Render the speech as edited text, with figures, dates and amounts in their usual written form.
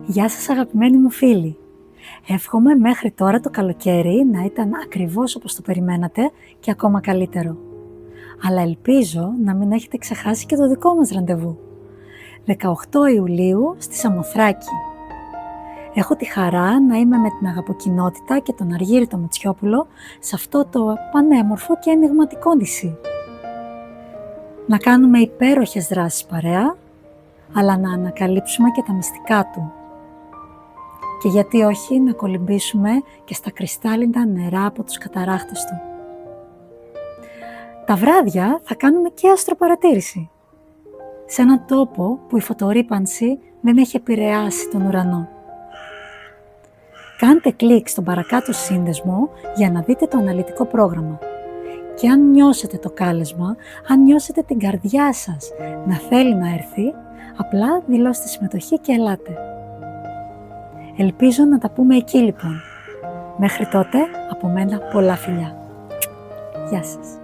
Γεια σας αγαπημένοι μου φίλοι. Εύχομαι μέχρι τώρα το καλοκαίρι να ήταν ακριβώς όπως το περιμένατε και ακόμα καλύτερο. Αλλά ελπίζω να μην έχετε ξεχάσει και το δικό μας ραντεβού. 18 Ιουλίου στη Σαμοθράκη. Έχω τη χαρά να είμαι με την αγαποκοινότητα και τον Αργύρη το Μητσιόπουλο σε αυτό το πανέμορφο και ενιγματικό νησί. Να κάνουμε υπέροχες δράσεις παρέα, αλλά να ανακαλύψουμε και τα μυστικά του. Και γιατί όχι να κολυμπήσουμε και στα κρυστάλλινα νερά από τους καταράχτες του. Τα βράδια θα κάνουμε και αστροπαρατήρηση. Σε έναν τόπο που η φωτορύπανση δεν έχει επηρεάσει τον ουρανό. Κάντε κλικ στον παρακάτω σύνδεσμο για να δείτε το αναλυτικό πρόγραμμα. Και αν νιώσετε το κάλεσμα, αν νιώσετε την καρδιά σας να θέλει να έρθει, απλά δηλώστε συμμετοχή και ελάτε. Ελπίζω να τα πούμε εκεί λοιπόν. Μέχρι τότε, από μένα πολλά φιλιά. Γεια σας.